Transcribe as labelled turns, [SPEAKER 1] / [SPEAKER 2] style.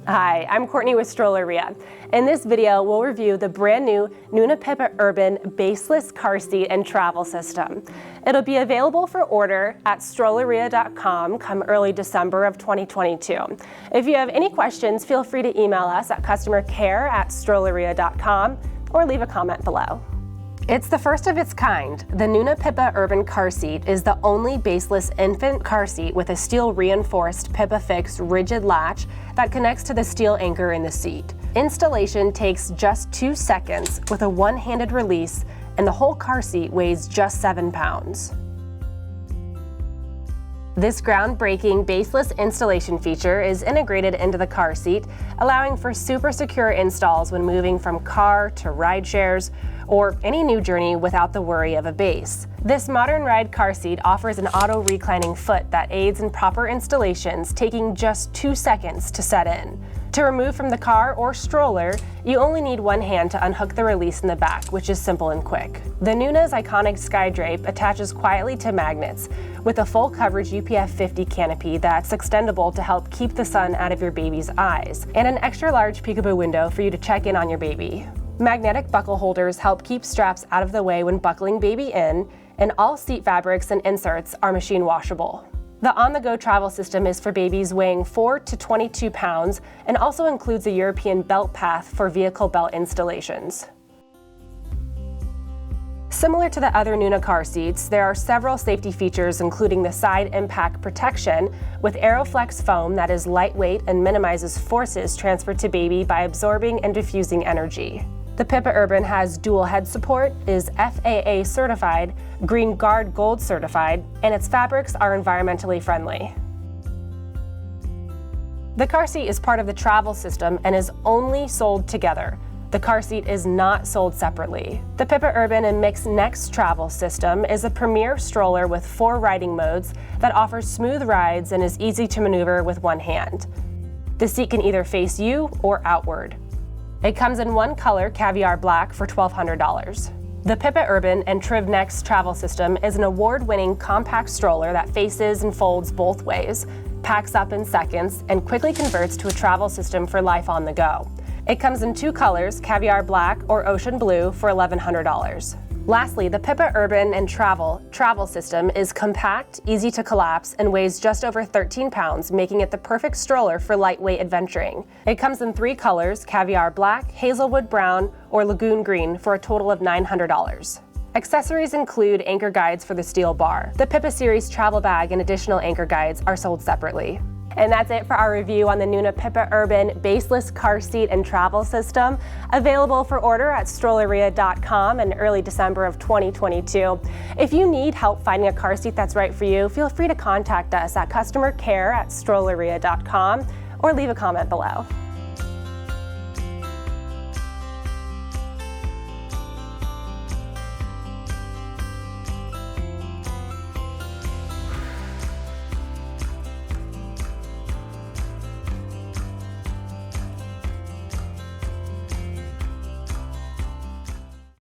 [SPEAKER 1] Hi, I'm Courtney with Stroller. In this video, we'll review the brand new Nuna Pipa Urban Baseless car seat and travel system. It'll be available for order at strolleria.com come early December of 2022. If you have any questions, feel free to email us at customercare@strolleria.com or leave a comment below. It's the first of its kind. The Nuna Pipa Urban car seat is the only baseless infant car seat with a steel-reinforced pipaFIX rigid latch that connects to the steel anchor in the seat. Installation takes just 2 seconds with a one-handed release, and the whole car seat weighs just 7 pounds. This groundbreaking baseless installation feature is integrated into the car seat, allowing for super secure installs when moving from car to ride shares or any new journey without the worry of a base. This modern ride car seat offers an auto reclining foot that aids in proper installations, taking just 2 seconds to set in. To remove from the car or stroller, you only need one hand to unhook the release in the back, which is simple and quick. The Nuna's iconic sky drape attaches quietly to magnets with a full coverage UPF 50 canopy that's extendable to help keep the sun out of your baby's eyes, and an extra large Peekaboo window for you to check in on your baby. Magnetic buckle holders help keep straps out of the way when buckling baby in, and all seat fabrics and inserts are machine washable. The on-the-go travel system is for babies weighing 4 to 22 pounds and also includes a European belt path for vehicle belt installations. Similar to the other Nuna car seats, there are several safety features, including the side impact protection with AeroFlex foam that is lightweight and minimizes forces transferred to baby by absorbing and diffusing energy. The Pipa Urban has dual head support, is FAA certified, Green Guard Gold certified, and its fabrics are environmentally friendly. The car seat is part of the travel system and is only sold together. The car seat is not sold separately. The Pipa Urban and Mix Next travel system is a premier stroller with 4 riding modes that offers smooth rides and is easy to maneuver with one hand. The seat can either face you or outward. It comes in one color, caviar black, for $1,200. The Pipa Urban and Triv Next travel system is an award-winning compact stroller that faces and folds both ways, packs up in seconds, and quickly converts to a travel system for life on the go. It comes in 2 colors, caviar black or ocean blue, for $1,100. Lastly, the Pipa Urban and travel system is compact, easy to collapse, and weighs just over 13 pounds, making it the perfect stroller for lightweight adventuring. It comes in 3 colors, caviar black, hazelwood brown, or lagoon green, for a total of $900. Accessories include anchor guides for the steel bar. The Pipa Series travel bag and additional anchor guides are sold separately. And that's it for our review on the Nuna Pipa Urban Baseless car seat and travel system, available for order at strolleria.com in early December of 2022. If you need help finding a car seat that's right for you, feel free to contact us at customercare@strolleria.com or leave a comment below.